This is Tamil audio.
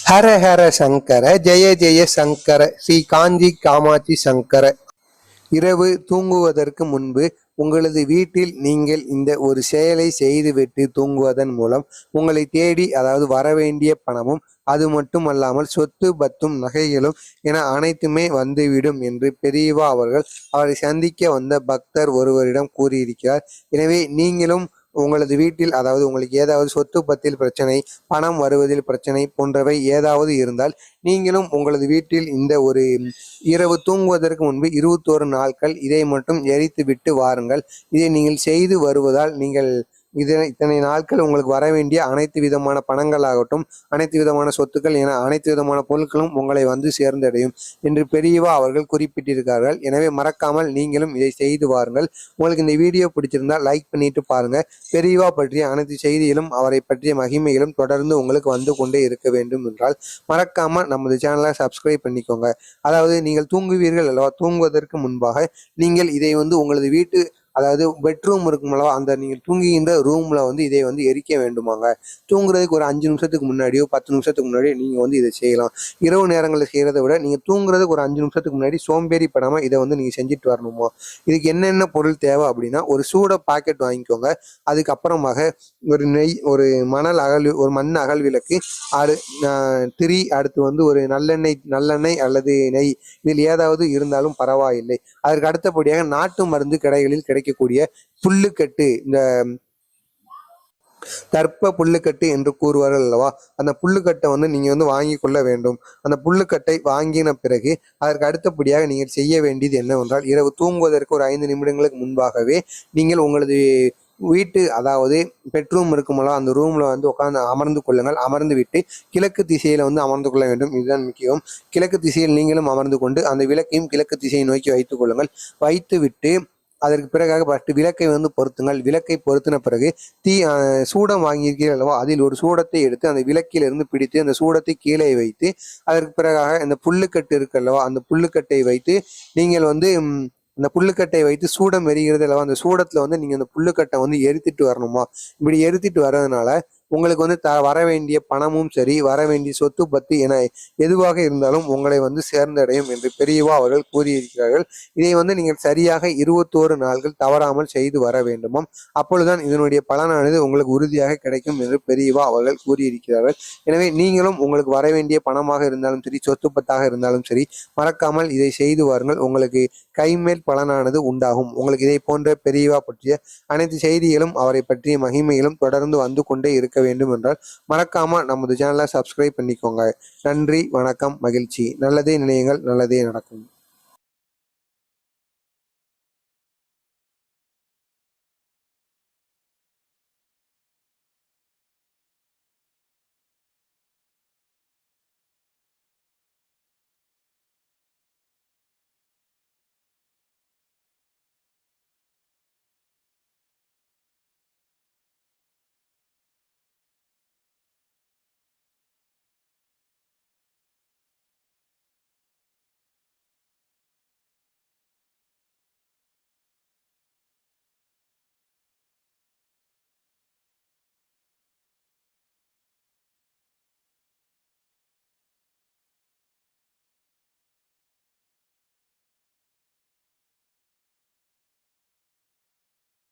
ஹர ஹர சங்கர ஜெய ஜெய சங்கர ஸ்ரீ காஞ்சி காமாட்சி சங்கர. இரவு தூங்குவதற்கு முன்பு உங்களது வீட்டில் நீங்கள் இந்த ஒரு செயலை செய்துவிட்டு தூங்குவதன் மூலம் உங்களை தேடி அதாவது வரவேண்டிய பணமும் அது மட்டுமல்லாமல் சொத்து பத்தும் நகைகளும் என அனைத்துமே வந்துவிடும் என்று பெரியவா அவர்கள் அவரை சந்திக்க வந்த பக்தர் ஒருவரிடம் கூறியிருக்கிறார். எனவே நீங்களும் உங்களது வீட்டில் அதாவது உங்களுக்கு ஏதாவது சொத்து பத்தில் பிரச்சனை, பணம் வருவதில் பிரச்சனை போன்றவை ஏதாவது இருந்தால் நீங்களும் உங்களது வீட்டில் இந்த ஒரு இரவு தூங்குவதற்கு முன்பு 21 நாட்கள் இதை மட்டும் எரித்து விட்டு வாருங்கள். இதை நீங்கள் செய்து வருவதால் நீங்கள் இத்தனை நாட்கள் உங்களுக்கு வர வேண்டிய அனைத்து விதமான பணங்களாகட்டும், அனைத்து விதமான சொத்துக்கள் என அனைத்து விதமான பொருட்களும் உங்களை வந்து சேர்ந்தடையும் என்று பெரியவா அவர்கள் குறிப்பிட்டிருக்கிறார்கள். எனவே மறக்காமல் நீங்களும் இதை செய்து வாருங்கள். உங்களுக்கு இந்த வீடியோ பிடிச்சிருந்தால் லைக் பண்ணிட்டு பாருங்க. பெரியவா பற்றிய அனைத்து செய்திகளும் அவரை பற்றிய மகிமைகளும் தொடர்ந்து உங்களுக்கு வந்து கொண்டே இருக்க வேண்டும் என்றால் மறக்காமல் நமது சேனலை சப்ஸ்கிரைப் பண்ணிக்கோங்க. அதாவது நீங்கள் தூங்குவீர்கள் அல்லவா, தூங்குவதற்கு முன்பாக நீங்கள் இதை வந்து உங்களது வீட்டு அதாவது பெட்ரூம் இருக்குமல்லவா, அந்த நீங்கள் தூங்குகின்ற ரூம்ல வந்து இதை வந்து எரிக்க வேண்டுமாங்க. தூங்குறதுக்கு ஒரு 5 நிமிஷத்துக்கு முன்னாடியோ 10 நிமிஷத்துக்கு முன்னாடியோ நீங்க வந்து இதை செய்யலாம். இரவு நேரங்களில் செய்யறதை விட நீங்க தூங்குறதுக்கு ஒரு 5 நிமிஷத்துக்கு முன்னாடி சோம்பேறி படாம இதை வந்து நீங்க செஞ்சுட்டு வரணுமா. இதுக்கு என்னென்ன பொருள் தேவை அப்படின்னா, ஒரு சூட பாக்கெட் வாங்கிக்கோங்க. அதுக்கப்புறமாக ஒரு நெய், ஒரு மண் அகல் விளக்கு, திரி, அடுத்து வந்து ஒரு நல்லெண்ணெய் அல்லது நெய், இதில் ஏதாவது இருந்தாலும் பரவாயில்லை. அதற்கு அடுத்தபடியாக நாட்டு மருந்து கடைகளில் கிடைக்கக்கூடிய புல்லுக்கட்டு, இந்த தர்ப்ப புல்லுக்கட்டு என்று கூறுவார்கள் அல்லவா, அந்த புல்லுக்கட்டை வந்து நீங்க வந்து வாங்கி கொள்ள வேண்டும். அந்த புல்லுக்கட்டை வாங்கின பிறகு அதற்கு அடுத்தபடியாக நீங்கள் செய்ய வேண்டியது என்னவென்றால், இரவு தூங்குவதற்கு ஒரு 5 நிமிடங்களுக்கு முன்பாகவே நீங்கள் உங்களது வீட்டு அதாவது பெட்ரூம் இருக்குமல்லோ அந்த ரூம்ல வந்து உட்கார்ந்து அமர்ந்து கொள்ளுங்கள். அமர்ந்து விட்டு கிழக்கு திசையில வந்து அமர்ந்து கொள்ள வேண்டும். இதுதான் முக்கியம். கிழக்கு திசையில் நீங்களும் அமர்ந்து கொண்டு அந்த விளக்கையும் கிழக்கு திசையை நோக்கி வைத்துக் கொள்ளுங்கள். வைத்து விட்டு அதற்கு பிறகாக விளக்கை வந்து பொருத்துங்கள். விளக்கை பொருத்தின பிறகு சூடம் வாங்கியிருக்கிறீர்கள் அல்லவா, அதில் ஒரு சூடத்தை எடுத்து அந்த விளக்கிலிருந்து பிடித்து அந்த சூடத்தை கீழே வைத்து அதற்கு பிறகாக இந்த புல்லுக்கட்டு இருக்கு அல்லவா, அந்த புல்லுக்கட்டை வைத்து நீங்கள் வந்து அந்த புல்லுக்கட்டை வைத்து சூடம் எரிகிறது அல்லவா, அந்த சூடத்துல வந்து நீங்க அந்த புல்லுக்கட்டை வந்து எரித்துட்டு வரணுமா. இப்படி எரித்துட்டு வர்றதுனால உங்களுக்கு வந்து வர வேண்டிய பணமும் சரி, வர வேண்டிய சொத்து பத்து என எதுவாக இருந்தாலும் உங்களை வந்து சேர்ந்தடையும் என்று பெரியவா அவர்கள் கூறியிருக்கிறார்கள். இதை வந்து நீங்கள் சரியாக 21 நாட்கள் தவறாமல் செய்து வர வேண்டுமாம். அப்பொழுதுதான் இதனுடைய பலனானது உங்களுக்கு உறுதியாக கிடைக்கும் என்று பெரியவா அவர்கள் கூறியிருக்கிறார்கள். எனவே நீங்களும் உங்களுக்கு வர வேண்டிய பணமாக இருந்தாலும் சரி, சொத்து பத்தாக இருந்தாலும் சரி, மறக்காமல் இதை செய்து வாருங்கள். உங்களுக்கு கைமேல் பலனானது உண்டாகும். உங்களுக்கு இதை போன்ற பெரியவா பற்றிய அனைத்து செய்திகளும் அவரை பற்றிய மகிமைகளும் தொடர்ந்து வந்து கொண்டே இருக்க வேண்டும் என்றால் மறக்காம நமது சேனலை சப்ஸ்கிரைப் பண்ணிக்கோங்க. நன்றி, வணக்கம், மகிழ்ச்சி. நல்லதே நினையுங்கள், நல்லதே நடக்கும்.